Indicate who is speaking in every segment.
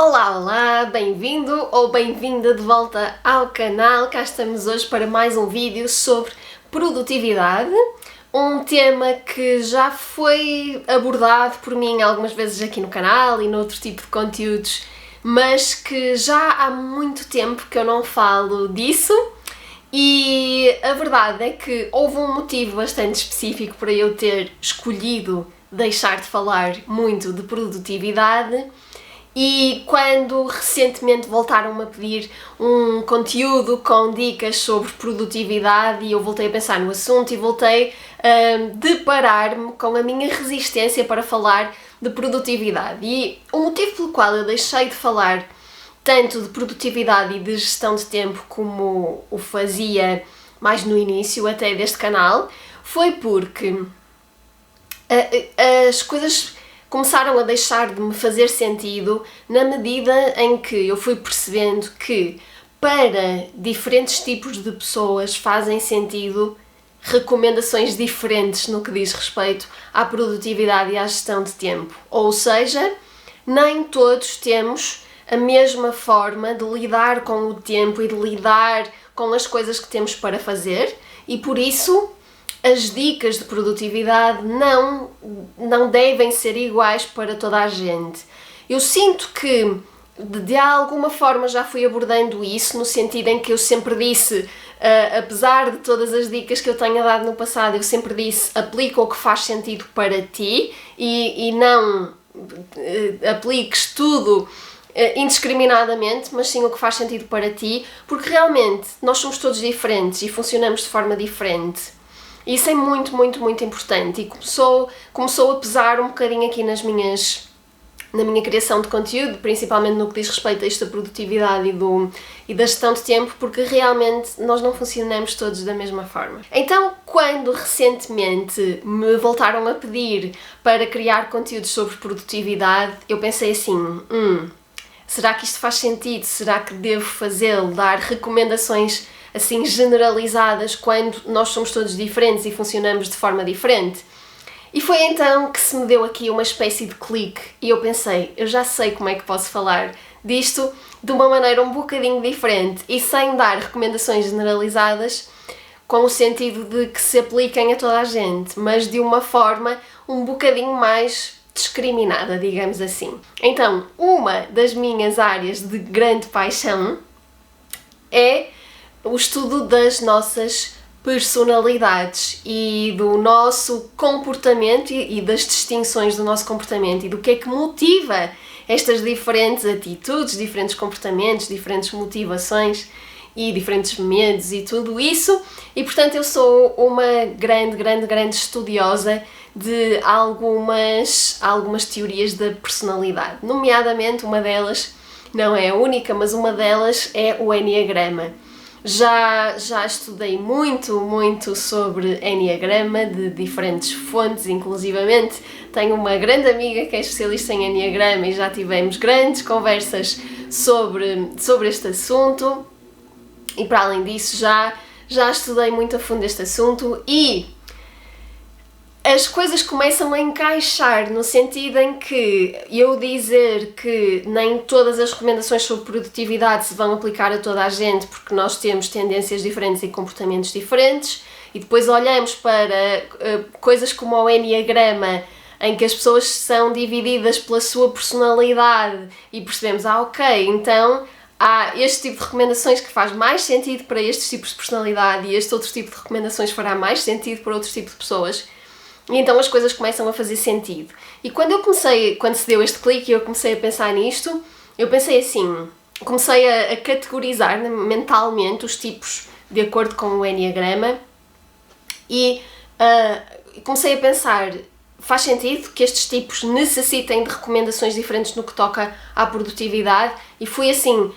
Speaker 1: Olá, olá, bem-vindo ou bem-vinda de volta ao canal. Cá estamos hoje para mais um vídeo sobre produtividade, um tema que já foi abordado por mim algumas vezes aqui no canal e noutro tipo de conteúdos, mas que já há muito tempo que eu não falo disso. E a verdade é que houve um motivo bastante específico para eu ter escolhido deixar de falar muito de produtividade. E quando recentemente voltaram-me a pedir um conteúdo com dicas sobre produtividade e eu voltei a pensar no assunto e voltei a deparar-me com a minha resistência para falar de produtividade. E o motivo pelo qual eu deixei de falar tanto de produtividade e de gestão de tempo como o fazia mais no início até deste canal foi porque as coisas começaram a deixar de me fazer sentido na medida em que eu fui percebendo que para diferentes tipos de pessoas fazem sentido recomendações diferentes no que diz respeito à produtividade e à gestão de tempo. Ou seja, nem todos temos a mesma forma de lidar com o tempo e de lidar com as coisas que temos para fazer e por isso as dicas de produtividade não devem ser iguais para toda a gente. Eu sinto que de alguma forma já fui abordando isso, no sentido em que eu sempre disse, apesar de todas as dicas que eu tenha dado no passado, eu sempre disse, aplica o que faz sentido para ti e não apliques tudo indiscriminadamente, mas sim o que faz sentido para ti, porque realmente nós somos todos diferentes e funcionamos de forma diferente. Isso é muito, muito, muito importante e começou a pesar um bocadinho aqui na minha criação de conteúdo, principalmente no que diz respeito a esta produtividade e da gestão de tempo, porque realmente nós não funcionamos todos da mesma forma. Então, quando recentemente me voltaram a pedir para criar conteúdos sobre produtividade, eu pensei assim, será que isto faz sentido? Será que devo fazê-lo? Dar recomendações assim generalizadas quando nós somos todos diferentes e funcionamos de forma diferente? E foi então que se me deu aqui uma espécie de clique e eu pensei, eu já sei como é que posso falar disto de uma maneira um bocadinho diferente e sem dar recomendações generalizadas com o sentido de que se apliquem a toda a gente, mas de uma forma um bocadinho mais discriminada, digamos assim. Então, uma das minhas áreas de grande paixão é o estudo das nossas personalidades e do nosso comportamento e das distinções do nosso comportamento e do que é que motiva estas diferentes atitudes, diferentes comportamentos, diferentes motivações e diferentes medos e tudo isso. E portanto eu sou uma grande estudiosa de algumas teorias da personalidade, nomeadamente uma delas, não é a única, mas uma delas é o Enneagrama. Já estudei muito sobre Enneagrama de diferentes fontes, inclusivamente tenho uma grande amiga que é especialista em Enneagrama e já tivemos grandes conversas sobre este assunto e para além disso já estudei muito a fundo este assunto e as coisas começam a encaixar no sentido em que eu dizer que nem todas as recomendações sobre produtividade se vão aplicar a toda a gente porque nós temos tendências diferentes e comportamentos diferentes e depois olhamos para coisas como o Enneagrama em que as pessoas são divididas pela sua personalidade e percebemos, ok, então há este tipo de recomendações que faz mais sentido para estes tipos de personalidade e este outro tipo de recomendações fará mais sentido para outro tipo de pessoas. E então as coisas começam a fazer sentido. E quando se deu este clique e eu comecei a pensar nisto, eu pensei assim, comecei a categorizar mentalmente os tipos de acordo com o Enneagrama e comecei a pensar, faz sentido que estes tipos necessitem de recomendações diferentes no que toca à produtividade? E fui assim,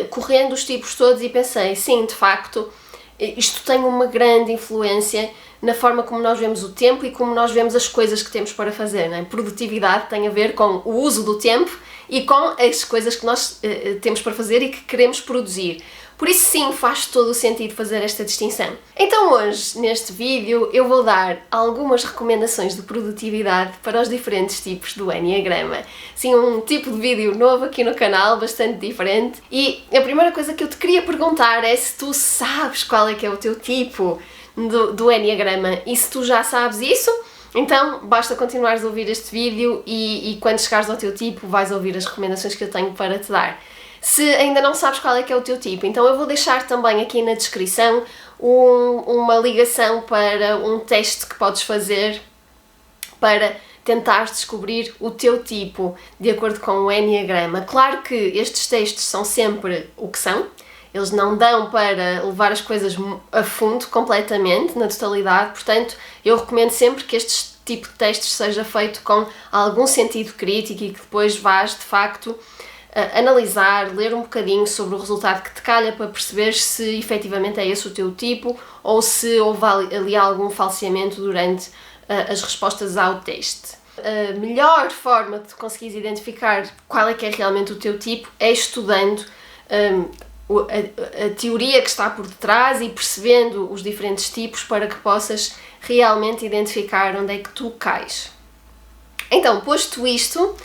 Speaker 1: correndo os tipos todos e pensei, sim, de facto, isto tem uma grande influência na forma como nós vemos o tempo e como nós vemos as coisas que temos para fazer, não é? Produtividade tem a ver com o uso do tempo e com as coisas que nós temos para fazer e que queremos produzir. Por isso sim, faz todo o sentido fazer esta distinção. Então hoje, neste vídeo, eu vou dar algumas recomendações de produtividade para os diferentes tipos do Enneagrama. Sim, um tipo de vídeo novo aqui no canal, bastante diferente. E a primeira coisa que eu te queria perguntar é se tu sabes qual é que é o teu tipo do Enneagrama. E se tu já sabes isso, então basta continuares a ouvir este vídeo e quando chegares ao teu tipo vais ouvir as recomendações que eu tenho para te dar. Se ainda não sabes qual é que é o teu tipo, então eu vou deixar também aqui na descrição uma ligação para um teste que podes fazer para tentar descobrir o teu tipo de acordo com o Enneagrama. Claro que estes testes são sempre o que são, eles não dão para levar as coisas a fundo, completamente, na totalidade, portanto eu recomendo sempre que este tipo de testes seja feito com algum sentido crítico e que depois vás, de facto, analisar, ler um bocadinho sobre o resultado que te calha para perceber se efetivamente é esse o teu tipo ou se houve ali algum falseamento durante as respostas ao teste. A melhor forma de conseguires identificar qual é que é realmente o teu tipo é estudando a teoria que está por detrás e percebendo os diferentes tipos para que possas realmente identificar onde é que tu cais. Então, posto isto,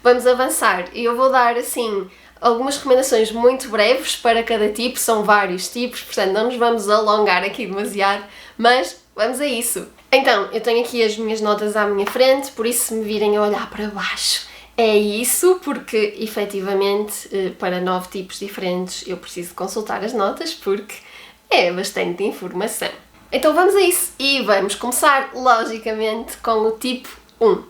Speaker 1: vamos avançar e eu vou dar assim algumas recomendações muito breves para cada tipo, são vários tipos, portanto não nos vamos alongar aqui demasiado, mas vamos a isso. Então, eu tenho aqui as minhas notas à minha frente, por isso se me virem a olhar para baixo é isso, porque efetivamente para 9 tipos diferentes eu preciso consultar as notas porque é bastante informação. Então vamos a isso e vamos começar logicamente com o tipo 1.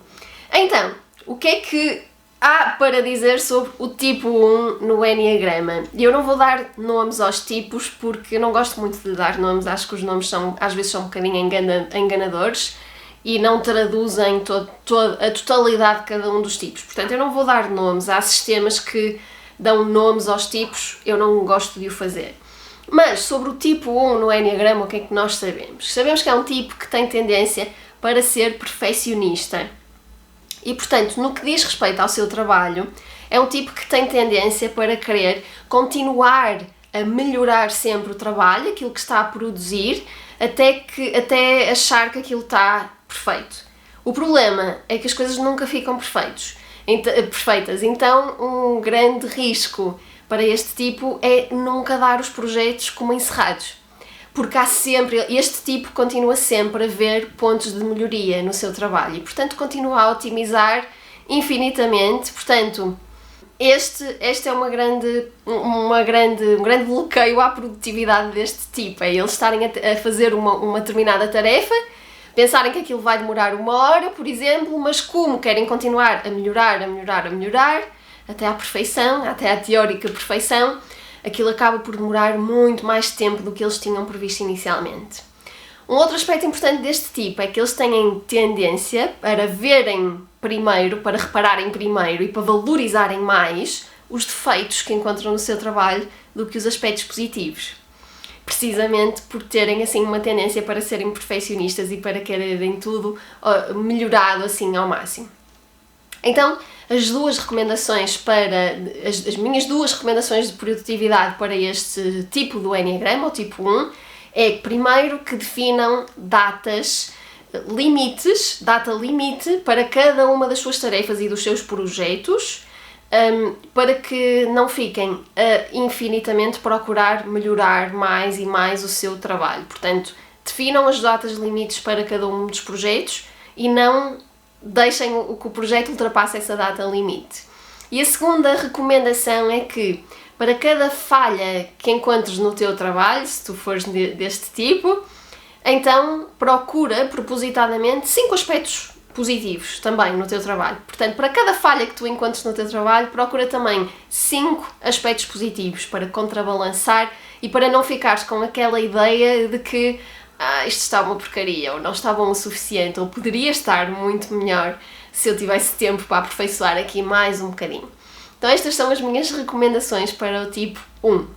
Speaker 1: Então, o que é que há para dizer sobre o tipo 1 no Enneagrama? Eu não vou dar nomes aos tipos porque eu não gosto muito de dar nomes, acho que os nomes às vezes são um bocadinho enganadores e não traduzem a totalidade de cada um dos tipos. Portanto, eu não vou dar nomes, há sistemas que dão nomes aos tipos, eu não gosto de o fazer. Mas sobre o tipo 1 no Enneagrama, o que é que nós sabemos? Sabemos que é um tipo que tem tendência para ser perfeccionista. E, portanto, no que diz respeito ao seu trabalho, é um tipo que tem tendência para querer continuar a melhorar sempre o trabalho, aquilo que está a produzir, até achar que aquilo está perfeito. O problema é que as coisas nunca ficam perfeitas. Então, um grande risco para este tipo é nunca dar os projetos como encerrados. Porque este tipo continua sempre a ver pontos de melhoria no seu trabalho e, portanto, continua a otimizar infinitamente. Portanto, este é um grande bloqueio à produtividade deste tipo. É eles estarem a fazer uma determinada tarefa, pensarem que aquilo vai demorar 1 hora, por exemplo, mas como querem continuar a melhorar, até à perfeição, até à teórica perfeição, aquilo acaba por demorar muito mais tempo do que eles tinham previsto inicialmente. Um outro aspecto importante deste tipo é que eles têm tendência para verem primeiro, para repararem primeiro e para valorizarem mais os defeitos que encontram no seu trabalho do que os aspectos positivos. Precisamente por terem assim uma tendência para serem perfeccionistas e para quererem tudo melhorado assim ao máximo. Então, as minhas duas recomendações de produtividade para este tipo do Enneagrama, o tipo 1, é primeiro que definam data limite para cada uma das suas tarefas e dos seus projetos, para que não fiquem a infinitamente procurar melhorar mais e mais o seu trabalho. Portanto, definam as datas limites para cada um dos projetos e não deixem que o projeto ultrapasse essa data limite. E a segunda recomendação é que, para cada falha que encontres no teu trabalho, se tu fores deste tipo, então procura propositadamente 5 aspectos positivos também no teu trabalho. Portanto, para cada falha que tu encontres no teu trabalho, procura também 5 aspectos positivos para contrabalançar e para não ficares com aquela ideia de que isto está uma porcaria, ou não está bom o suficiente, ou poderia estar muito melhor se eu tivesse tempo para aperfeiçoar aqui mais um bocadinho. Então estas são as minhas recomendações para o tipo 1.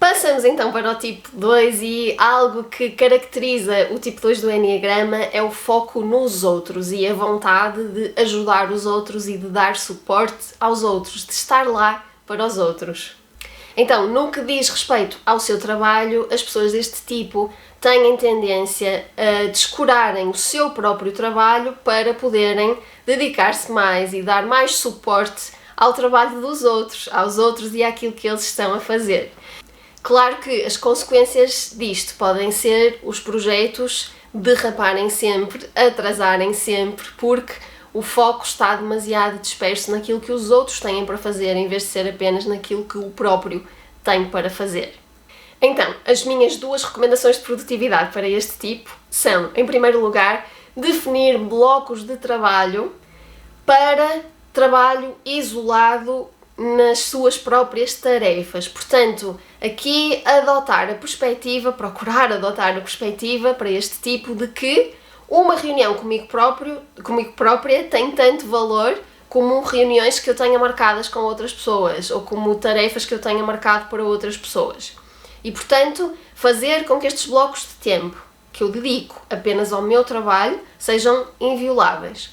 Speaker 1: Passamos então para o tipo 2 e algo que caracteriza o tipo 2 do Enneagrama é o foco nos outros e a vontade de ajudar os outros e de dar suporte aos outros, de estar lá para os outros. Então, no que diz respeito ao seu trabalho, as pessoas deste tipo têm tendência a descurarem o seu próprio trabalho para poderem dedicar-se mais e dar mais suporte ao trabalho dos outros, aos outros e àquilo que eles estão a fazer. Claro que as consequências disto podem ser os projetos derraparem sempre, atrasarem sempre, porque o foco está demasiado disperso naquilo que os outros têm para fazer, em vez de ser apenas naquilo que o próprio tem para fazer. Então, as minhas 2 recomendações de produtividade para este tipo são, em primeiro lugar, definir blocos de trabalho para trabalho isolado nas suas próprias tarefas. Portanto, aqui procurar adotar a perspectiva para este tipo de que uma reunião comigo própria tem tanto valor como reuniões que eu tenha marcadas com outras pessoas ou como tarefas que eu tenha marcado para outras pessoas. E, portanto, fazer com que estes blocos de tempo que eu dedico apenas ao meu trabalho sejam invioláveis.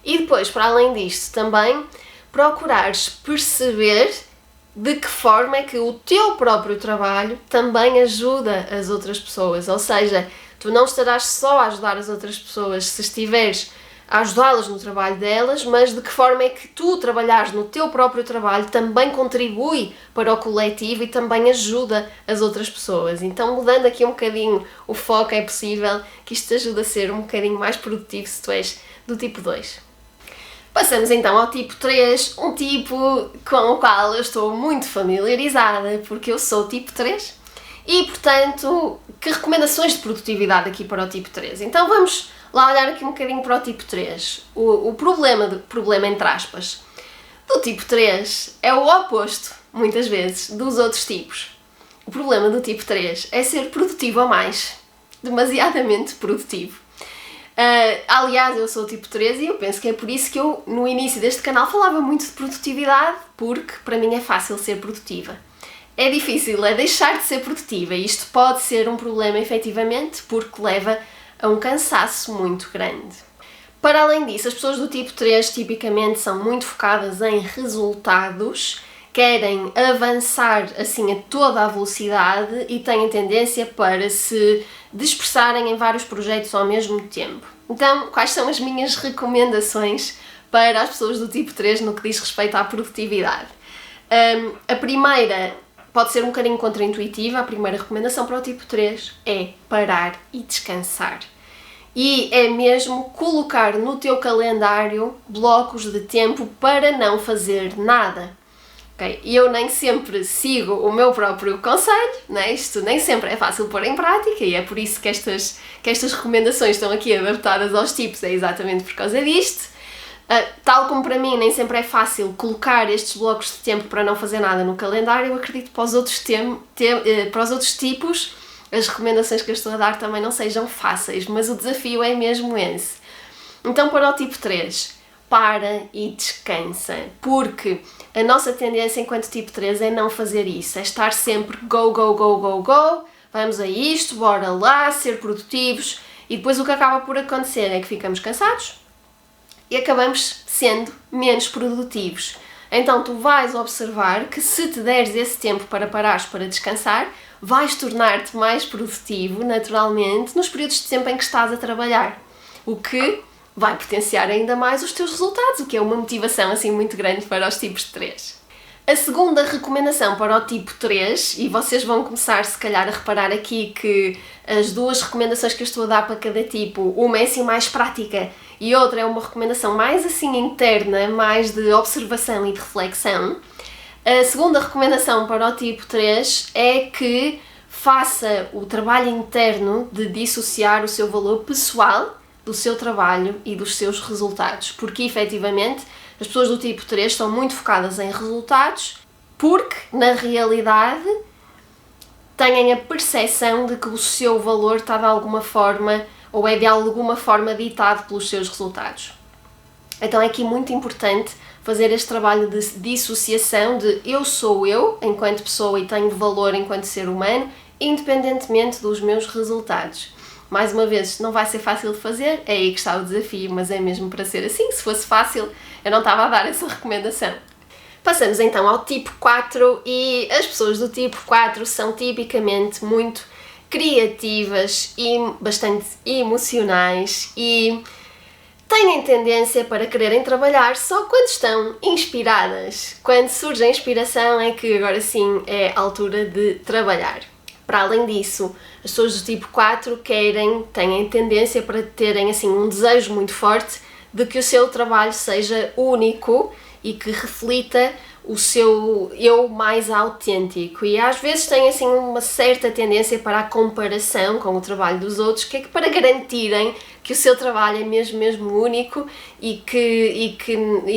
Speaker 1: E depois, para além disto, também procurares perceber de que forma é que o teu próprio trabalho também ajuda as outras pessoas. Ou seja, tu não estarás só a ajudar as outras pessoas se estiveres a ajudá-las no trabalho delas, mas de que forma é que tu trabalhares no teu próprio trabalho também contribui para o coletivo e também ajuda as outras pessoas. Então, mudando aqui um bocadinho o foco, é possível que isto te ajude a ser um bocadinho mais produtivo se tu és do tipo 2. Passamos então ao tipo 3, um tipo com o qual eu estou muito familiarizada, porque eu sou tipo 3 e, portanto, que recomendações de produtividade aqui para o tipo 3? Então vamos lá olhar aqui um bocadinho para o tipo 3. O problema entre aspas, do tipo 3 é o oposto, muitas vezes, dos outros tipos. O problema do tipo 3 é ser produtivo a mais, demasiadamente produtivo. Aliás, eu sou tipo 3 e eu penso que é por isso que eu, no início deste canal, falava muito de produtividade, porque para mim é fácil ser produtiva. É difícil, é deixar de ser produtiva e isto pode ser um problema efetivamente, porque leva a um cansaço muito grande. Para além disso, as pessoas do tipo 3 tipicamente são muito focadas em resultados, querem avançar assim a toda a velocidade e têm tendência para se dispersarem em vários projetos ao mesmo tempo. Então, quais são as minhas recomendações para as pessoas do tipo 3 no que diz respeito à produtividade? A primeira pode ser um bocadinho contraintuitiva, a primeira recomendação para o tipo 3 é parar e descansar. E é mesmo colocar no teu calendário blocos de tempo para não fazer nada. E eu nem sempre sigo o meu próprio conselho, né? Isto nem sempre é fácil pôr em prática e é por isso que estas recomendações estão aqui adaptadas aos tipos, é exatamente por causa disto. Tal como para mim nem sempre é fácil colocar estes blocos de tempo para não fazer nada no calendário, eu acredito que para os outros tipos as recomendações que eu estou a dar também não sejam fáceis, mas o desafio é mesmo esse. Então, para o tipo 3, para e descansa, porque a nossa tendência enquanto tipo 3 é não fazer isso, é estar sempre go, go, go, go, go, vamos a isto, bora lá, ser produtivos, e depois o que acaba por acontecer é que ficamos cansados e acabamos sendo menos produtivos. Então tu vais observar que se te deres esse tempo para parares para descansar, vais tornar-te mais produtivo naturalmente nos períodos de tempo em que estás a trabalhar, o que vai potenciar ainda mais os teus resultados, o que é uma motivação assim muito grande para os tipos 3. A segunda recomendação para o tipo 3, e vocês vão começar se calhar a reparar aqui que as 2 recomendações que eu estou a dar para cada tipo, uma é assim mais prática e outra é uma recomendação mais assim interna, mais de observação e de reflexão. A segunda recomendação para o tipo 3 é que faça o trabalho interno de dissociar o seu valor pessoal do seu trabalho e dos seus resultados, porque efetivamente as pessoas do tipo 3 estão muito focadas em resultados porque na realidade têm a percepção de que o seu valor está de alguma forma ou é de alguma forma ditado pelos seus resultados. Então é aqui muito importante fazer este trabalho de dissociação de eu sou eu, enquanto pessoa, e tenho valor enquanto ser humano, independentemente dos meus resultados. Mais uma vez, não vai ser fácil de fazer, é aí que está o desafio, mas é mesmo para ser assim. Se fosse fácil, eu não estava a dar essa recomendação. Passamos então ao tipo 4, e as pessoas do tipo 4 são tipicamente muito criativas e bastante emocionais e têm tendência para quererem trabalhar só quando estão inspiradas. Quando surge a inspiração é que agora sim é a altura de trabalhar. Para além disso, as pessoas do tipo 4 têm tendência para terem assim um desejo muito forte de que o seu trabalho seja único e que reflita o seu eu mais autêntico, e às vezes têm assim uma certa tendência para a comparação com o trabalho dos outros, que é para garantirem que o seu trabalho é mesmo único e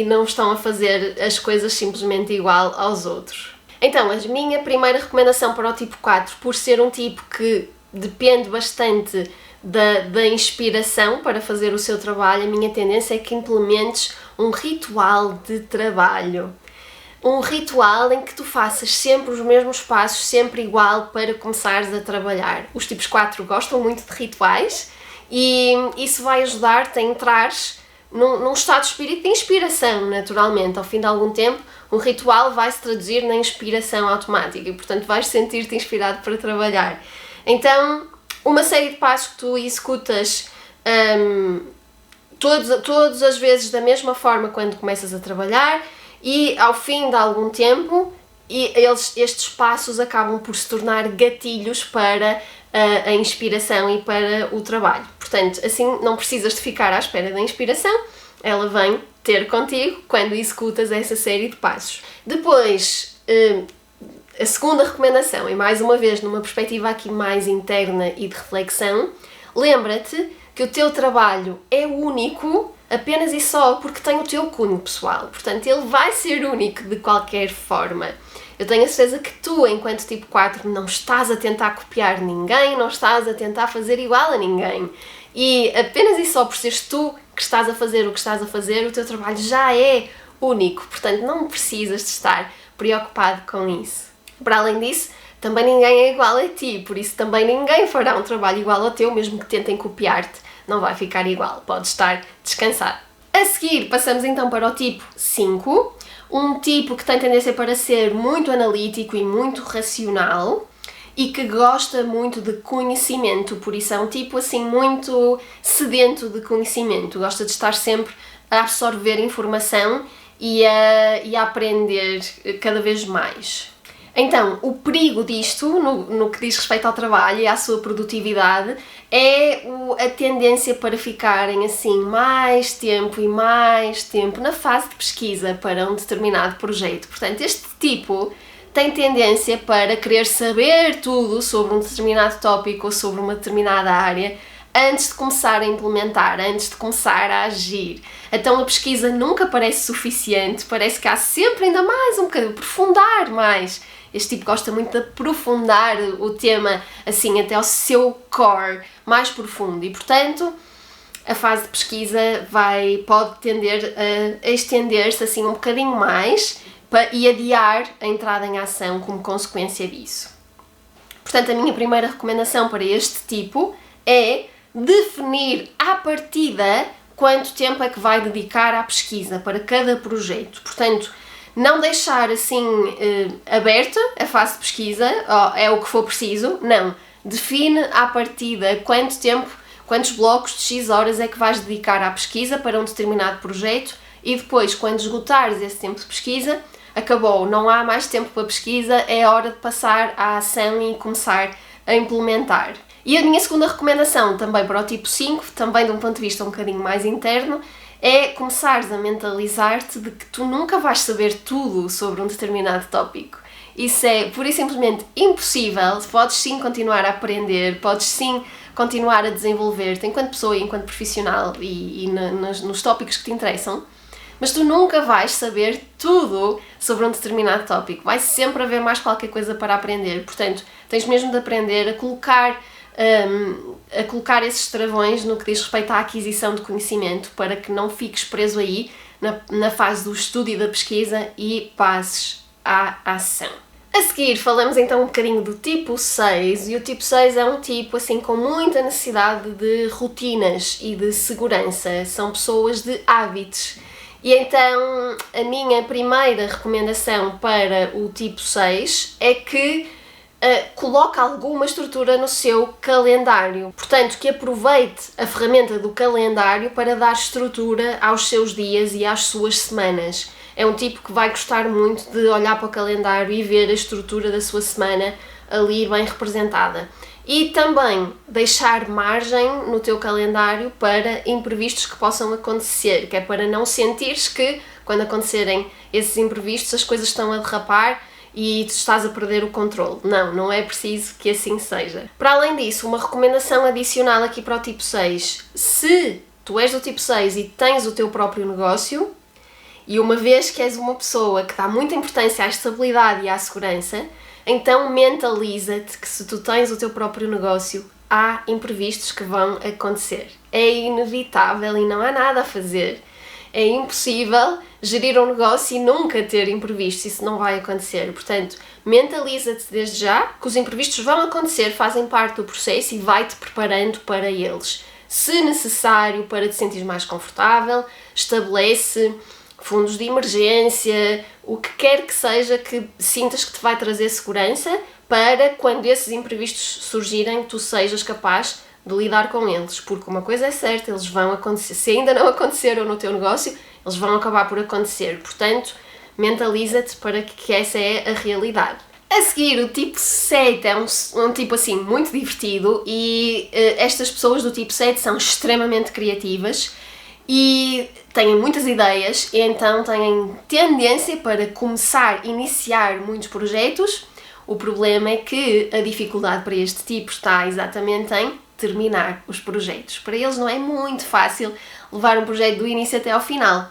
Speaker 1: não estão a fazer as coisas simplesmente igual aos outros. Então, a minha primeira recomendação para o tipo 4, por ser um tipo que depende bastante da inspiração para fazer o seu trabalho, a minha tendência é que implementes um ritual de trabalho. Um ritual em que tu faças sempre os mesmos passos, sempre igual, para começares a trabalhar. Os tipos 4 gostam muito de rituais e isso vai ajudar-te a entrares num estado de espírito de inspiração, naturalmente. Ao fim de algum tempo, um ritual vai se traduzir na inspiração automática e, portanto, vais sentir-te inspirado para trabalhar. Então, uma série de passos que tu executas todas as vezes da mesma forma quando começas a trabalhar, e ao fim de algum tempo estes passos acabam por se tornar gatilhos para a inspiração e para o trabalho. Portanto, assim não precisas de ficar à espera da inspiração, ela vem ter contigo quando executas essa série de passos. Depois, a segunda recomendação, e mais uma vez numa perspectiva aqui mais interna e de reflexão, lembra-te que o teu trabalho é único apenas e só porque tem o teu cunho pessoal. Portanto, ele vai ser único de qualquer forma. Eu tenho a certeza que tu, enquanto tipo 4, não estás a tentar copiar ninguém, não estás a tentar fazer igual a ninguém. E apenas e só por seres tu que estás a fazer o que estás a fazer, o teu trabalho já é único. Portanto, não precisas de estar preocupado com isso. Para além disso, também ninguém é igual a ti, por isso também ninguém fará um trabalho igual ao teu, mesmo que tentem copiar-te. Não vai ficar igual, podes estar descansado. A seguir, passamos então para o tipo 5, um tipo que tem tendência para ser muito analítico e muito racional e que gosta muito de conhecimento, por isso é um tipo assim muito sedento de conhecimento, gosta de estar sempre a absorver informação e a aprender cada vez mais. Então, o perigo disto, no que diz respeito ao trabalho e à sua produtividade, é a tendência para ficarem assim mais tempo e mais tempo na fase de pesquisa para um determinado projeto. Portanto, este tipo tem tendência para querer saber tudo sobre um determinado tópico ou sobre uma determinada área antes de começar a implementar, antes de começar a agir. Então a pesquisa nunca parece suficiente, parece que há sempre ainda mais um bocadinho, aprofundar mais. Este tipo gosta muito de aprofundar o tema assim até ao seu core mais profundo e, portanto, a fase de pesquisa pode tender a estender-se assim um bocadinho mais e adiar a entrada em ação como consequência disso. Portanto, a minha primeira recomendação para este tipo é definir à partida quanto tempo é que vai dedicar à pesquisa para cada projeto. Portanto, não deixar assim aberta a fase de pesquisa, é o que for preciso, não. Define à partida quanto tempo, quantos blocos de X horas é que vais dedicar à pesquisa para um determinado projeto e depois, quando esgotares esse tempo de pesquisa, acabou, não há mais tempo para pesquisa, é hora de passar à ação e começar a implementar. E a minha segunda recomendação, também para o tipo 5, também de um ponto de vista um bocadinho mais interno, é começares a mentalizar-te de que tu nunca vais saber tudo sobre um determinado tópico. Isso é pura e simplesmente impossível. Podes sim continuar a aprender, podes sim continuar a desenvolver-te enquanto pessoa e enquanto profissional e nos tópicos que te interessam, mas tu nunca vais saber tudo sobre um determinado tópico. Vai sempre haver mais qualquer coisa para aprender. Portanto, tens mesmo de aprender a colocar a colocar esses travões no que diz respeito à aquisição de conhecimento, para que não fiques preso aí na fase do estudo e da pesquisa e passes à ação. A seguir falamos então um bocadinho do tipo 6, e o tipo 6 é um tipo assim com muita necessidade de rotinas e de segurança, são pessoas de hábitos. E então a minha primeira recomendação para o tipo 6 é que coloque alguma estrutura no seu calendário. Portanto, que aproveite a ferramenta do calendário para dar estrutura aos seus dias e às suas semanas. É um tipo que vai gostar muito de olhar para o calendário e ver a estrutura da sua semana ali bem representada. E também deixar margem no teu calendário para imprevistos que possam acontecer, que é para não sentires que, quando acontecerem esses imprevistos, as coisas estão a derrapar e tu estás a perder o controle. Não é preciso que assim seja. Para além disso, uma recomendação adicional aqui para o tipo 6. Se tu és do tipo 6 e tens o teu próprio negócio, e uma vez que és uma pessoa que dá muita importância à estabilidade e à segurança, então mentaliza-te que se tu tens o teu próprio negócio, há imprevistos que vão acontecer. É inevitável e não há nada a fazer. É impossível gerir um negócio e nunca ter imprevistos, isso não vai acontecer. Portanto, mentaliza-te desde já que os imprevistos vão acontecer, fazem parte do processo e vai-te preparando para eles. Se necessário, para te sentir mais confortável, estabelece fundos de emergência, o que quer que seja que sintas que te vai trazer segurança, para quando esses imprevistos surgirem, tu sejas capaz de lidar com eles, porque uma coisa é certa, eles vão acontecer. Se ainda não aconteceram no teu negócio, eles vão acabar por acontecer. Portanto, mentaliza-te para que essa é a realidade. A seguir, o tipo 7 é um tipo assim muito divertido e estas pessoas do tipo 7 são extremamente criativas e têm muitas ideias e então têm tendência para iniciar muitos projetos. O problema é que a dificuldade para este tipo está exatamente em terminar os projetos. Para eles não é muito fácil levar um projeto do início até ao final,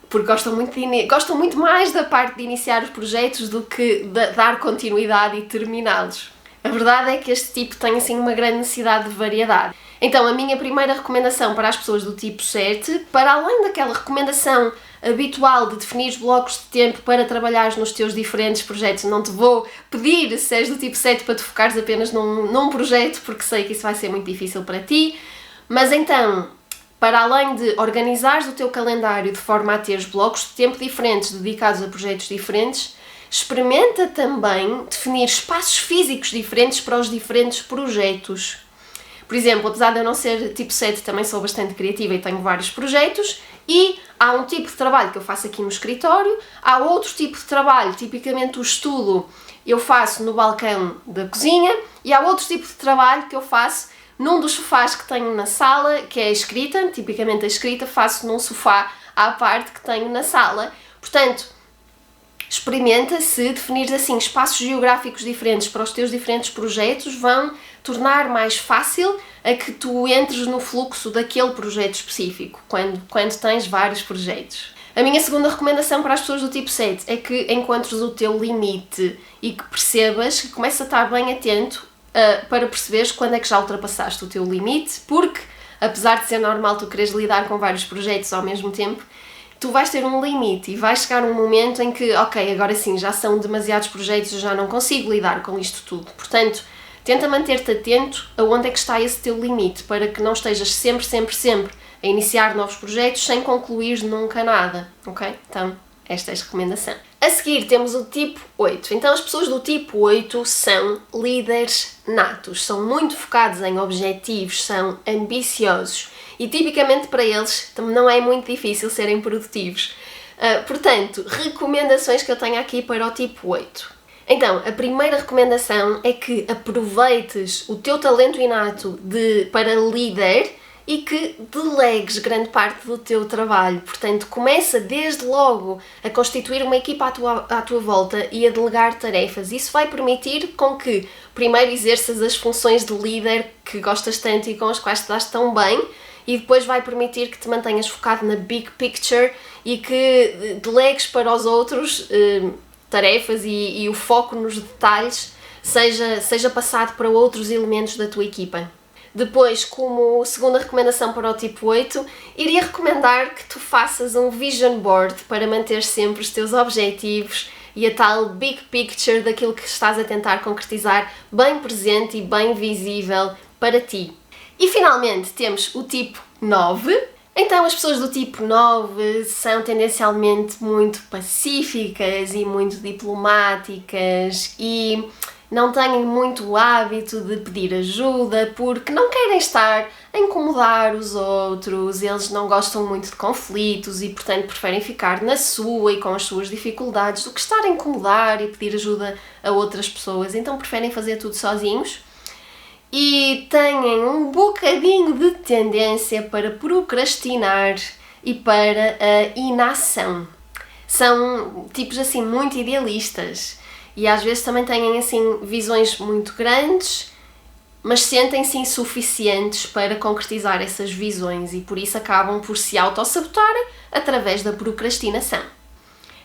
Speaker 1: porque gostam muito mais da parte de iniciar os projetos do que de dar continuidade e terminá-los. A verdade é que este tipo tem assim uma grande necessidade de variedade. Então a minha primeira recomendação para as pessoas do tipo 7, para além daquela recomendação habitual de definir blocos de tempo para trabalhares nos teus diferentes projetos, não te vou pedir, se és do tipo 7, para te focares apenas num projeto, porque sei que isso vai ser muito difícil para ti, mas então, para além de organizares o teu calendário de forma a teres blocos de tempo diferentes dedicados a projetos diferentes, experimenta também definir espaços físicos diferentes para os diferentes projetos. Por exemplo, apesar de eu não ser tipo 7, também sou bastante criativa e tenho vários projetos, e há um tipo de trabalho que eu faço aqui no escritório, há outro tipo de trabalho, tipicamente o estudo, eu faço no balcão da cozinha, e há outro tipo de trabalho que eu faço num dos sofás que tenho na sala, que é a escrita, tipicamente a escrita faço num sofá à parte que tenho na sala. Portanto, experimenta se definires assim espaços geográficos diferentes para os teus diferentes projetos, vão tornar mais fácil a que tu entres no fluxo daquele projeto específico, quando tens vários projetos. A minha segunda recomendação para as pessoas do tipo 7 é que encontres o teu limite e que percebas, que comeces a estar bem atento para perceberes quando é que já ultrapassaste o teu limite, porque apesar de ser normal tu quereres lidar com vários projetos ao mesmo tempo, tu vais ter um limite e vai chegar um momento em que, ok, agora sim, já são demasiados projetos, eu já não consigo lidar com isto tudo. Portanto, tenta manter-te atento a onde é que está esse teu limite, para que não estejas sempre a iniciar novos projetos sem concluir nunca nada, ok? Então, esta é a recomendação. A seguir temos o tipo 8. Então as pessoas do tipo 8 são líderes natos, são muito focados em objetivos, são ambiciosos e tipicamente para eles não é muito difícil serem produtivos. Portanto, recomendações que eu tenho aqui para o tipo 8. Então, a primeira recomendação é que aproveites o teu talento inato para líder e que delegues grande parte do teu trabalho. Portanto, começa desde logo a constituir uma equipa à tua volta e a delegar tarefas. Isso vai permitir com que primeiro exerças as funções de líder que gostas tanto e com as quais te dás tão bem, e depois vai permitir que te mantenhas focado na big picture e que delegues para os outros tarefas e o foco nos detalhes seja passado para outros elementos da tua equipa. Depois, como segunda recomendação para o tipo 8, iria recomendar que tu faças um vision board para manter sempre os teus objetivos e a tal big picture daquilo que estás a tentar concretizar bem presente e bem visível para ti. E finalmente temos o tipo 9. Então as pessoas do tipo 9 são tendencialmente muito pacíficas e muito diplomáticas e não têm muito o hábito de pedir ajuda porque não querem estar a incomodar os outros, eles não gostam muito de conflitos e, portanto, preferem ficar na sua e com as suas dificuldades do que estar a incomodar e pedir ajuda a outras pessoas, então preferem fazer tudo sozinhos e têm um bocadinho de tendência para procrastinar e para a inação. São tipos assim muito idealistas. E às vezes também têm assim visões muito grandes, mas sentem-se insuficientes para concretizar essas visões e por isso acabam por se autossabotarem através da procrastinação.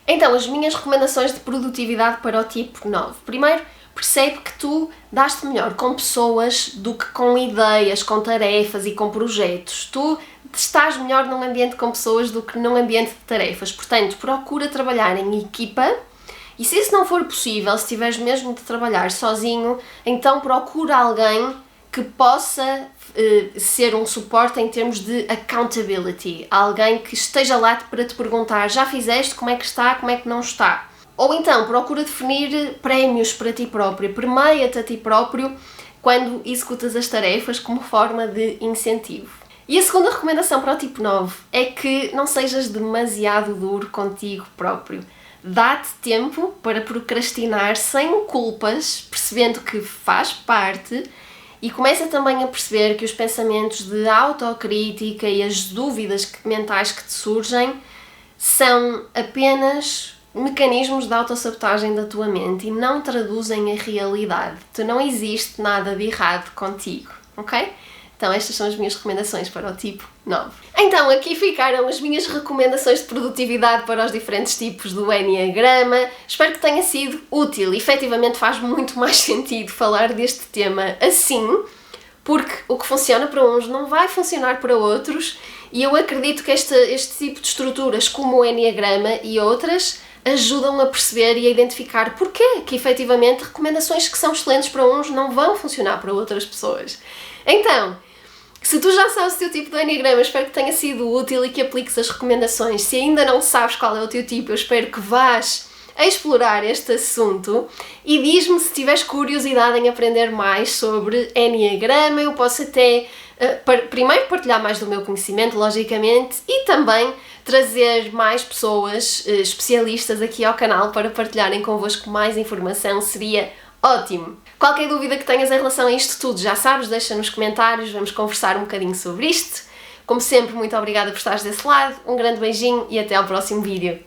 Speaker 1: Então, as minhas recomendações de produtividade para o tipo 9. Primeiro, percebe que tu dás-te melhor com pessoas do que com ideias, com tarefas e com projetos. Tu estás melhor num ambiente com pessoas do que num ambiente de tarefas. Portanto, procura trabalhar em equipa. E se isso não for possível, se tiveres mesmo de trabalhar sozinho, então procura alguém que possa ser um suporte em termos de accountability. Alguém que esteja lá para te perguntar, já fizeste, como é que está, como é que não está. Ou então procura definir prémios para ti próprio, premia-te a ti próprio quando executas as tarefas como forma de incentivo. E a segunda recomendação para o tipo 9 é que não sejas demasiado duro contigo próprio. Dá-te tempo para procrastinar sem culpas, percebendo que faz parte e começa também a perceber que os pensamentos de autocrítica e as dúvidas mentais que te surgem são apenas mecanismos de autossabotagem da tua mente e não traduzem a realidade. Tu não existe nada de errado contigo, ok? Então estas são as minhas recomendações para o tipo 9. Então aqui ficaram as minhas recomendações de produtividade para os diferentes tipos do Enneagrama. Espero que tenha sido útil. Efetivamente faz muito mais sentido falar deste tema assim, porque o que funciona para uns não vai funcionar para outros e eu acredito que este tipo de estruturas como o Enneagrama e outras ajudam a perceber e a identificar porquê que efetivamente recomendações que são excelentes para uns não vão funcionar para outras pessoas. Então, se tu já sabes o teu tipo de Enneagrama, espero que tenha sido útil e que apliques as recomendações. Se ainda não sabes qual é o teu tipo, eu espero que vás a explorar este assunto e diz-me se tiveres curiosidade em aprender mais sobre Enneagrama. Eu posso até primeiro partilhar mais do meu conhecimento, logicamente, e também trazer mais pessoas especialistas aqui ao canal para partilharem convosco mais informação. Seria ótimo! Qualquer dúvida que tenhas em relação a isto tudo, já sabes, deixa nos comentários, vamos conversar um bocadinho sobre isto. Como sempre, muito obrigada por estares desse lado, um grande beijinho e até ao próximo vídeo.